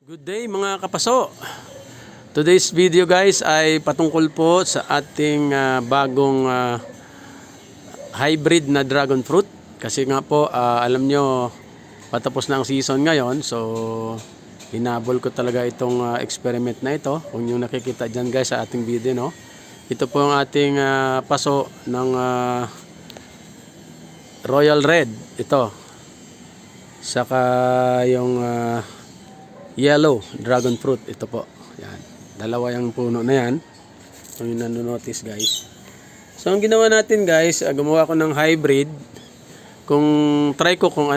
Good day mga kapaso. Today's video guys ay patungkol po sa ating bagong hybrid na dragon fruit. Kasi nga po alam nyo patapos na ang season ngayon. So hinabol ko talaga itong experiment na ito. Kung yung nakikita dyan guys sa ating video, no? Ito po ang ating paso ng Royal Red. Ito. Saka yung yellow dragon fruit. Ito po. Yan. Dalawa yung puno na yan. Kung yung nanonotice guys. So ang ginawa natin guys, gumawa ko ng hybrid. Kung try ko kung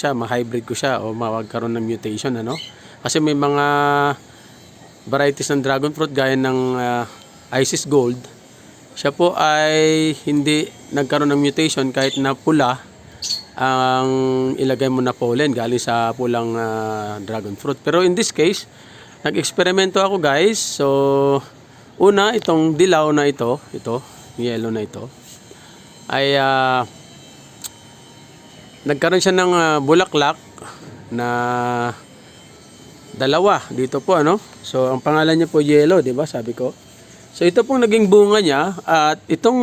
ma-hybrid ko siya o magkaroon ng mutation, ano? Kasi may mga varieties ng dragon fruit gaya ng Isis Gold. Siya po ay hindi nagkaroon ng mutation kahit na pula ang ilagay mo na pollen galing sa pulang dragon fruit. Pero in this case, nag-eksperimento ako guys. So, una itong dilaw na ito, yellow na ito, ay nagkaroon siya ng bulaklak na dalawa dito po, ano? So, ang pangalan niya po yellow, 'di ba? Sabi ko. So, ito pong naging bunga niya at itong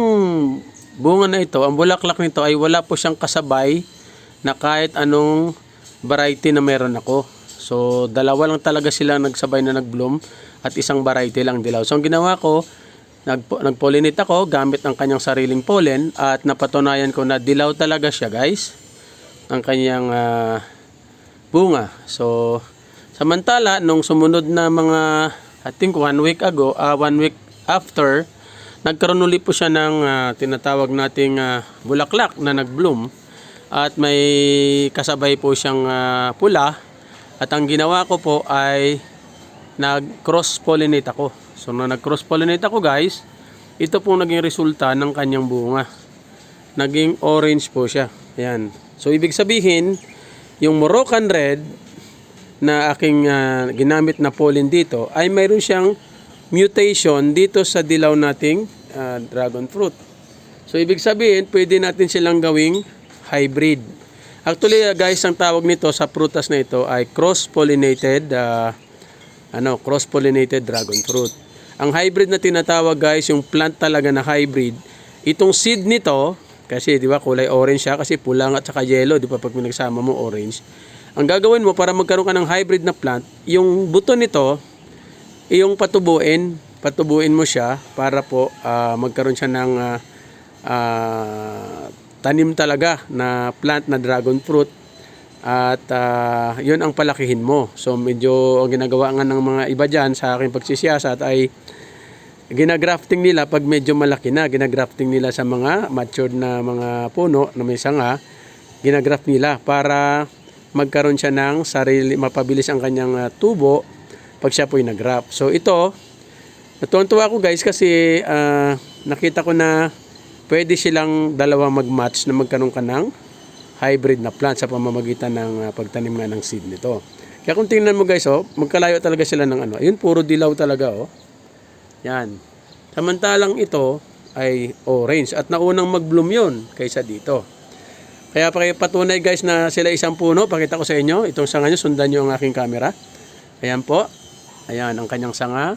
bunga na ito, ang bulaklak nito ay wala po siyang kasabay na kahit anong variety na meron ako. So, dalawa lang talaga sila nagsabay na nag-bloom at isang variety lang dilaw. So, ang ginawa ko, nag-pollinate ako gamit ang kanyang sariling pollen at napatunayan ko na dilaw talaga siya guys, ang kanyang bunga. So, samantala, nung sumunod na mga, I think 1 week ago, 1 week after, nagkaroon ulit po siya ng tinatawag nating bulaklak na nag-bloom at may kasabay po siyang pula. At ang ginawa ko po ay nag-cross-pollinate ako. So, nung nag-cross-pollinate ako guys, ito po naging resulta ng kanyang bunga. Naging orange po siya. Ayan. So, ibig sabihin, yung Moroccan Red na aking ginamit na pollen dito ay mayroon siyang mutation dito sa dilaw nating dragon fruit. So ibig sabihin, pwede natin silang gawing hybrid. Actually guys, ang tawag nito sa prutas na ito ay cross-pollinated cross-pollinated dragon fruit. Ang hybrid na tinatawag guys, yung plant talaga na hybrid, itong seed nito, kasi di ba kulay orange siya kasi pula at saka yellow, di ba pag pinagsama mo orange. Ang gagawin mo para magkaroon ka ng hybrid na plant, yung buto nito, yung patubuin mo siya para po magkaroon siya ng tanim talaga na plant na dragon fruit at yun ang palakihin mo. So medyo ang ginagawa nga ng mga iba dyan sa aking pagsisiyasat ay ginagrafting nila pag medyo malaki na, ginagrafting nila sa mga matured na mga puno na may sanga, ginagraft nila para magkaroon siya ng sarili, mapabilis ang kanyang tubo pag siya po'y nag-graft. So ito, natuwa ako guys kasi nakita ko na pwede silang dalawa mag-match na magkaroon ka ng hybrid na plant sa pamamagitan ng pagtanim nga ng seed nito. Kaya kung tingnan mo guys, magkalayo talaga sila ng ayun, puro dilaw talaga Yan. Samantalang ito ay orange at naunang mag-bloom yun kaysa dito. Kaya patunay guys na sila isang puno, pakita ko sa inyo, itong sanga nyo, sundan nyo ang aking camera. Ayan po. Ayan, ang kanyang sanga.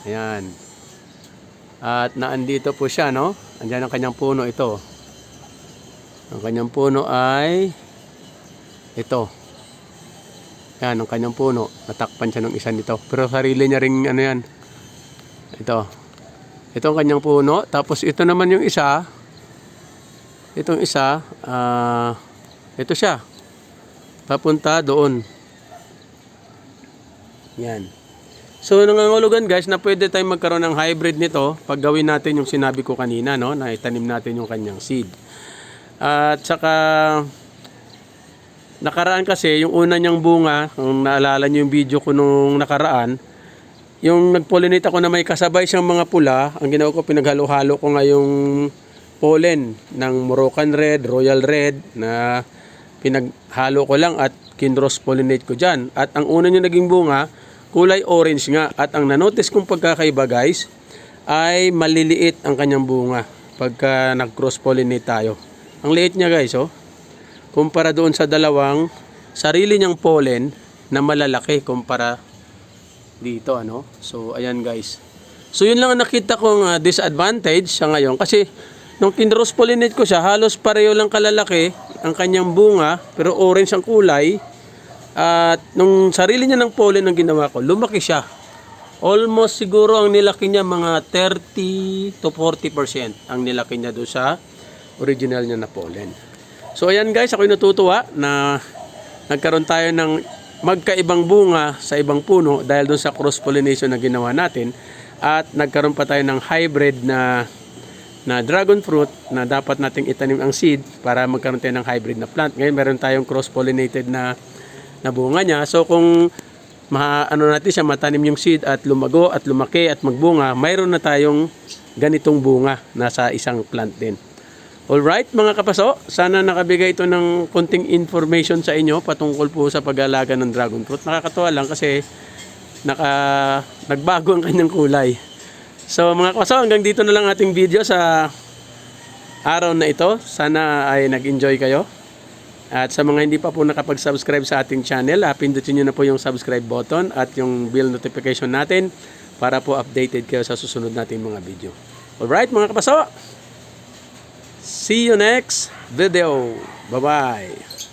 Ayan. At naandito po siya, no? Andiyan ang kanyang puno, ito. Ang kanyang puno ay ito. Ayan, ang kanyang puno. Natakpan siya ng isa nito. Pero sarili niya ring yan. Ito. Ito ang kanyang puno. Tapos ito naman yung isa. Itong isa, ito siya. Papunta doon. Yan. So nangangulugan guys na pwede tayong magkaroon ng hybrid nito pag gawin natin yung sinabi ko kanina, no, na itanim natin yung kanyang seed. At saka nakaraan kasi yung una niyang bunga, kung naalala niyo yung video ko nung nakaraan, yung nag-pollinate ako na may kasabay siyang mga pula, ang ginawa ko pinaghalo-halo ko nga yung pollen ng Moroccan Red, Royal Red na pinaghalo ko lang at kinross pollinate ko dyan. At ang una niya naging bunga, kulay orange nga. At ang nanotice kong pagkakaiba guys, ay maliliit ang kanyang bunga pagka nag-cross pollinate tayo. Ang liit niya guys, kumpara doon sa dalawang sarili niyang pollen na malalaki kumpara dito, ano. So ayan guys. So yun lang ang nakita kong disadvantage sa ngayon kasi nung kinross pollinate ko siya, halos pareho lang kalalaki ang kanyang bunga pero orange ang kulay. At nung sarili niya ng pollen ang ginawa ko, lumaki siya. Almost siguro ang nilaki niya mga 30 to 40% ang nilaki niya doon sa original niya na pollen. So ayan guys, ako'y natutuwa na nagkaroon tayo ng magkaibang bunga sa ibang puno dahil doon sa cross pollination na ginawa natin. At nagkaroon pa tayo ng hybrid na dragon fruit na dapat nating itanim ang seed para magkaroon tayo ng hybrid na plant. Ngayon meron tayong cross pollinated na bunga niya. So kung natin siya, matanim yung seed at lumago at lumaki at magbunga, mayroon na tayong ganitong bunga na sa isang plant din. Alright mga kapaso, sana nakabigay ito ng konting information sa inyo patungkol po sa pag-aalaga ng dragon fruit. Nakakatuwa lang kasi nagbago ang kanyang kulay. So mga kapaso, hanggang dito na lang ating video sa araw na ito. Sana ay nag-enjoy kayo. At sa mga hindi pa po nakapag-subscribe sa ating channel, pindutin nyo na po yung subscribe button at yung bell notification natin para po updated kayo sa susunod nating mga video. Alright mga kapaso, see you next video. Bye-bye.